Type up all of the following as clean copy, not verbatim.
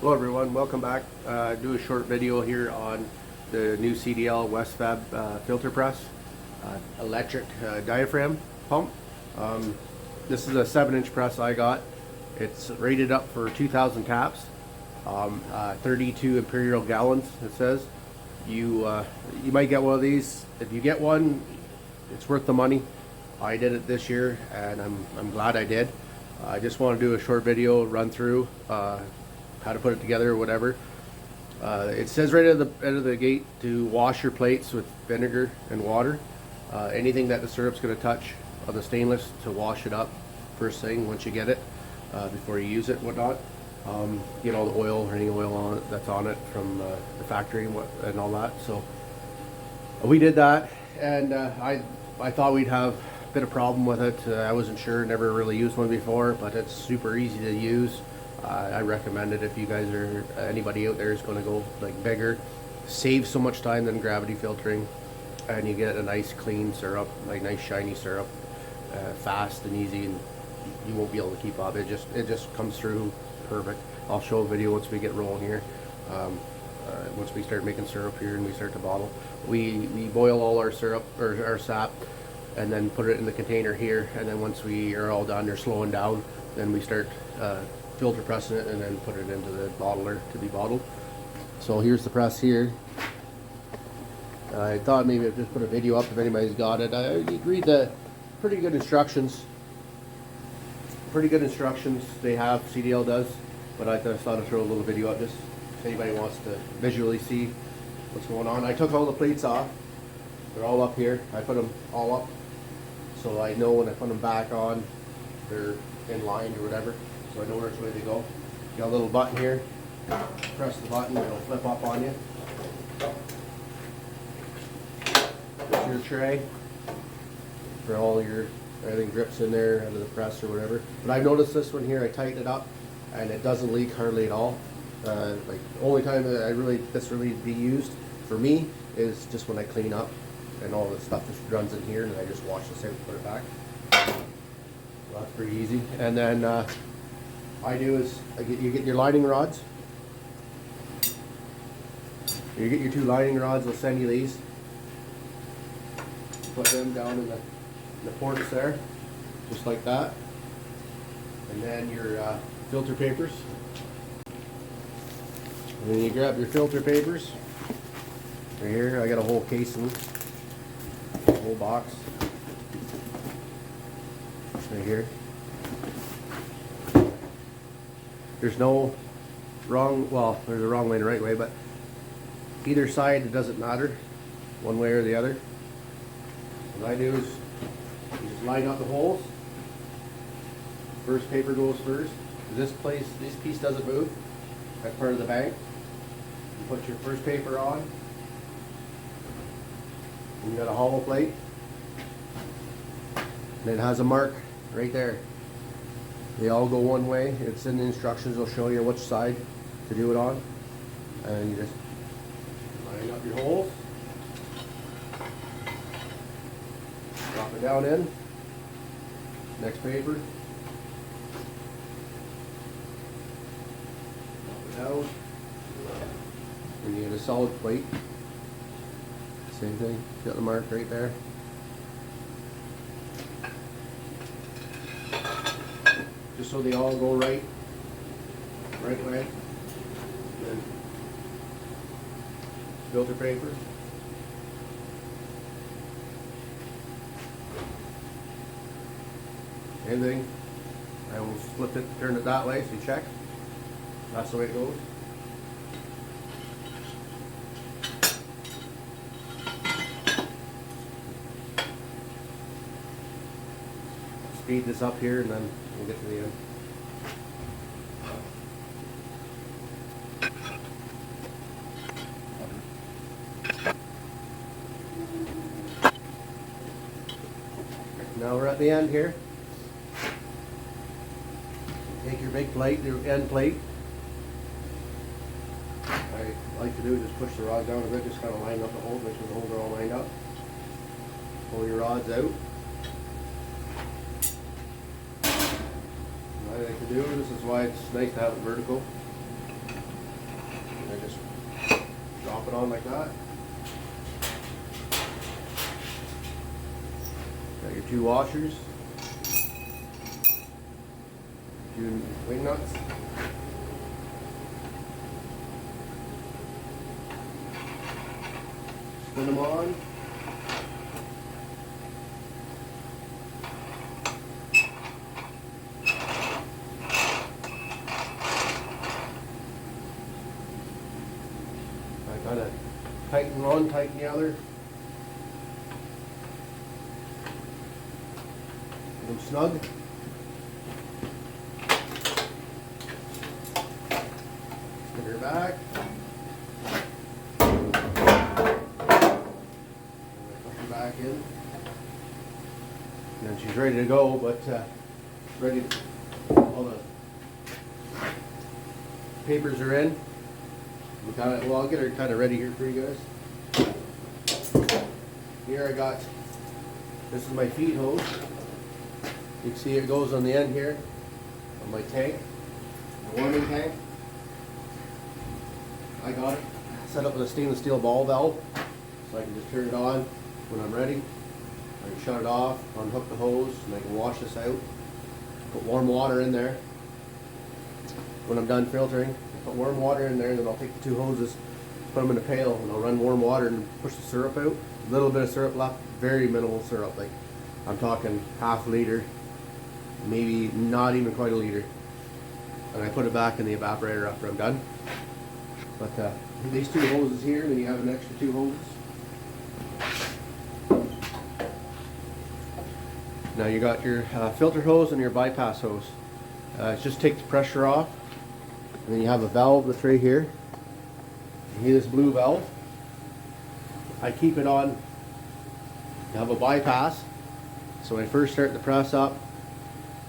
Hello everyone, welcome back. Do a short video here on the new CDL Westfab filter press, electric diaphragm pump. This is a 7-inch press I got. It's rated up for 2,000 taps, 32 imperial gallons it says. You might get one of these. If you get one, it's worth the money. I did it this year and I'm glad I did. I just want to do a short video, run through how to put it together or whatever. It says right at the end of the gate to wash your plates with vinegar and water. Anything that the syrup's going to touch on the stainless, to wash it up first thing once you get it, before you use it and whatnot. Get all the oil or any oil on it that's on it from the factory and all that. So we did that, and I thought we'd have a bit of problem with it. I wasn't sure, never really used one before, but it's super easy to use. I recommend it if you guys are, anybody out there is going to go like bigger. Save so much time than gravity filtering, and you get a nice clean syrup, like nice shiny syrup, fast and easy, and you won't be able to keep up. It just comes through perfect. I'll show a video once we get rolling here. Once we start making syrup here and we start to bottle, we boil all our syrup or our sap, and then put it in the container here, and then once we are all done, they're slowing down, then we start filter pressing it and then put it into the bottler to be bottled. So here's the press here. I thought maybe I'd just put a video up if anybody's got it. I read the pretty good instructions. Pretty good instructions they have, CDL does, but I thought I'd throw a little video up just if anybody wants to visually see what's going on. I took all the plates off. They're all up here. I put them all up so I know when I put them back on, they're in line or whatever. So I know which way they go. You got a little button here. Press the button, it'll flip up on you. It's your tray for all your, everything drips in there out of the press or whatever. But I've noticed this one here, I tighten it up and it doesn't leak hardly at all. Like the only time that this really be used for me is just when I clean up and all the stuff just runs in here, and I just wash this out and put it back. So that's pretty easy. And then I do is you get your lining rods. You get your 2 lining rods. They'll send you these. Put them down in the ports there, just like that. And then your filter papers. And then you grab your filter papers. Right here, I got a whole casing, a whole box. Right here. There's no wrong, well, there's a wrong way and a right way, but either side, it doesn't matter, one way or the other. What I do is you just line up the holes. First paper goes first. This piece doesn't move. That's part of the bank. You put your first paper on. And you got a hollow plate. And it has a mark right there. They all go one way. It's in the instructions. They'll show you which side to do it on. And you just line up your holes. Drop it down in. Next paper. Drop it down. And you get a solid plate. Same thing. Got the mark right there. Just so they all go right way. Then filter paper. Same thing. I will flip it, turn it that way, so you check. That's the way it goes. Speed this up here and then we'll get to the end. Now we're at the end here. Take your big plate, your end plate. I like to do is just push the rod down a bit, just kind of line up the holes, make sure the holes are all lined up. Pull your rods out. What I like to do, this is why it's nice to have it vertical. on like that. Got your 2 washers, 2 wing nuts. Spin them on. I kind of tighten one, tighten the other. Get them snug. Put her back. Put her back in. And then she's ready to go, but ready to, all the papers are in. We got it, well, I'll get her kind of ready here for you guys. Here I got, this is my feed hose. You can see it goes on the end here on my tank, my warming tank. I got it set up with a stainless steel ball valve, so I can just turn it on when I'm ready. I can shut it off, unhook the hose, and I can wash this out. Put warm water in there. When I'm done filtering, I put warm water in there, and then I'll take the 2 hoses, put them in a pail, and I'll run warm water and push the syrup out. A little bit of syrup left, very minimal syrup, like I'm talking half a liter, maybe not even quite a liter. And I put it back in the evaporator after I'm done. But these 2 hoses here, and then you have an extra 2 hoses. Now you got your filter hose and your bypass hose. Just take the pressure off, and then you have a valve that's right here. You see this blue valve? I keep it on. You have a bypass, so when I first start the press up,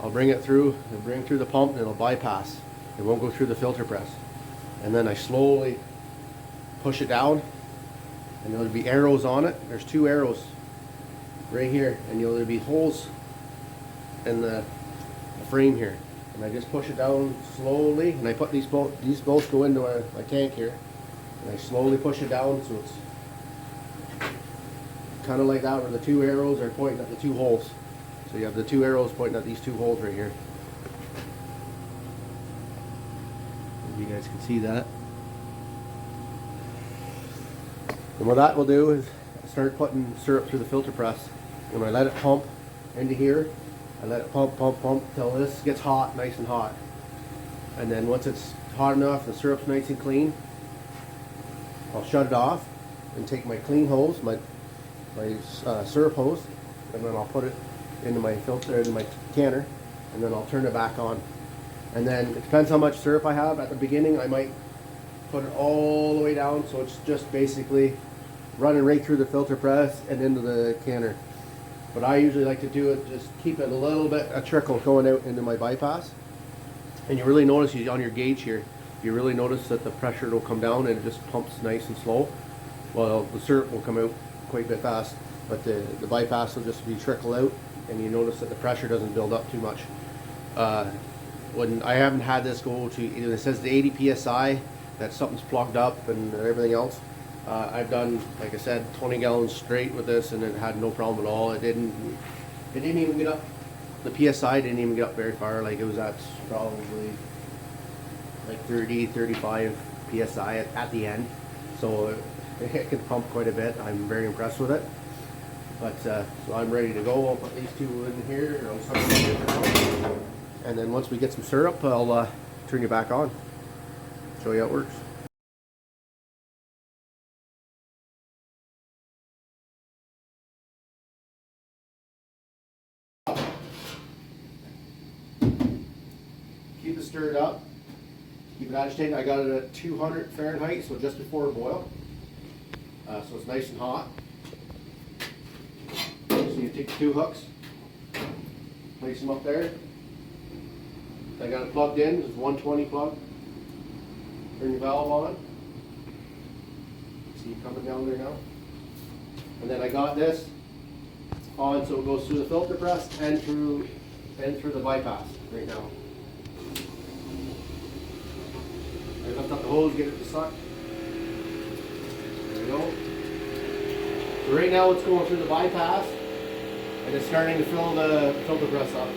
I'll bring it through, and bring it through the pump, and it'll bypass. It won't go through the filter press. And then I slowly push it down, and there'll be arrows on it. There's 2 arrows right here, and there'll be holes in the frame here. And I just push it down slowly, and I put these both go into my tank here, and I slowly push it down, so it's kind of like that, where the 2 arrows are pointing at the 2 holes. So you have the 2 arrows pointing at these 2 holes right here. You guys can see that. And what that will do is start putting syrup through the filter press. When I let it pump into here, I let it pump till this gets hot, nice and hot. And then once it's hot enough, the syrup's nice and clean, I'll shut it off and take my clean hose, my syrup hose, and then I'll put it into my filter, into my canner, and then I'll turn it back on. And then it depends how much syrup I have. At the beginning, I might put it all the way down, so it's just basically running right through the filter press and into the canner. But I usually like to do it, just keep it a little bit, a trickle going out into my bypass. And you really notice on your gauge here, you really notice that the pressure will come down and it just pumps nice and slow. Well, the syrup will come out quite a bit fast, but the bypass will just be trickle out, and you notice that the pressure doesn't build up too much. When I haven't had this go to, it says the 80 psi, that something's plugged up and everything else. I've done, like I said, 20 gallons straight with this, and it had no problem at all. It didn't even get up, the psi didn't even get up very far. Like, it was at probably like 30, 35 psi at the end. So it can pump quite a bit. I'm very impressed with it. But so I'm ready to go. I'll put these 2 in here, or I'll start them here for now. And then once we get some syrup, I'll turn you back on, show you how it works. Keep it stirred up, keep it agitated. I got it at 200 Fahrenheit, so just before boil. So it's nice and hot. So you take the 2 hooks, place them up there. I got it plugged in, it's 120 plug. Turn your valve on. See it coming down there now. And then I got this on so it goes through the filter press and through the bypass right now. I lift up the hose, get it to suck. we go. So right now it's going through the bypass and it's starting to fill the filter press up.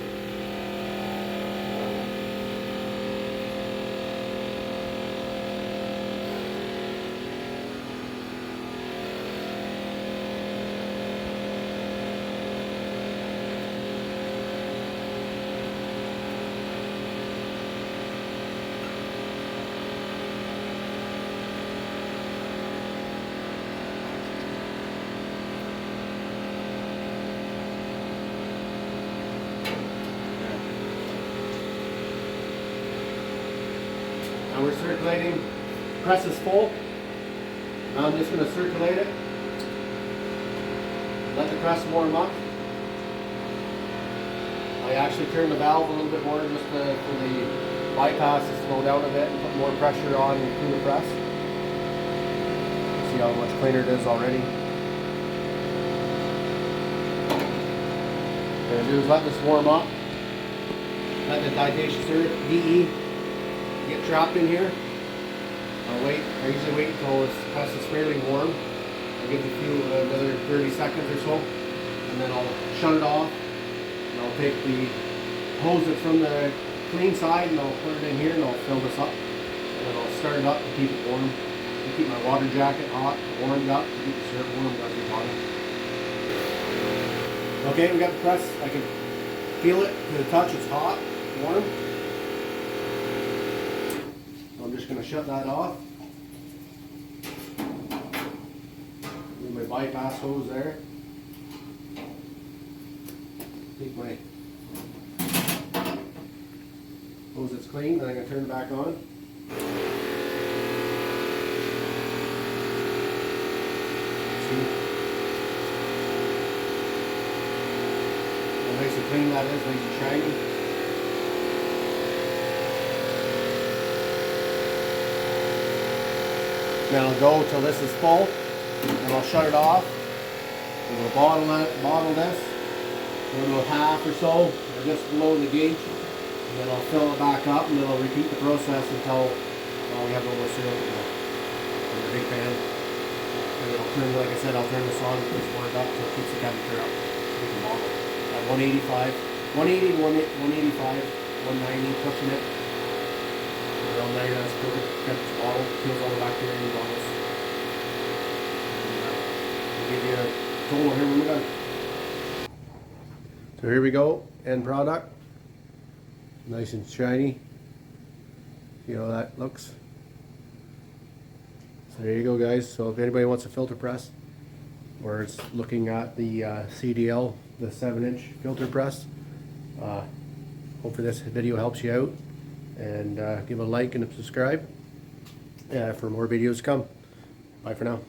Now we're circulating, press is full. Now I'm just going to circulate it. Let the press warm up. I actually turned the valve a little bit more just for the bypass to slow down a bit and put more pressure on through the press. See how much cleaner it is already. What I'm going to do is let this warm up. Let the digestion DE get trapped in here. I'll wait. I usually wait until this press is fairly warm. I'll give it a few another 30 seconds or so, and then I'll shut it off. And I'll take the hose that's from the clean side and I'll put it in here and I'll fill this up. And then I'll start it up to keep it warm. To keep my water jacket hot, warmed up, to keep the syrup warm as we bottom. Okay, we got the press. I can feel it to the touch. It's hot, warm. I'm just going to shut that off. Leave my bypass hose there. Take my hose that's clean, then I'm going to turn it back on. See how nice and clean that is, nice and shiny. Then I'll go till this is full, and I'll shut it off. And we'll bottle this, go to a half or so, or just below the gauge, and then I'll fill it back up, and then I'll repeat the process until we have no more syrup in the big pan. And then I'll turn, like I said, I'll turn this on, put this warmed up, so it keeps the temperature up. We can bottle at 185, 180 to 185, 190, pushing it. Around there, that's perfect. Got this bottle, kills all the bacteria in the bottles. We'll give you a total here when we're done. So here we go, end product. Nice and shiny. See how that looks? So there you go, guys. So if anybody wants a filter press, or is looking at the CDL, the 7-inch filter press, hopefully this video helps you out. And give a like and a subscribe for more videos to come. Bye for now.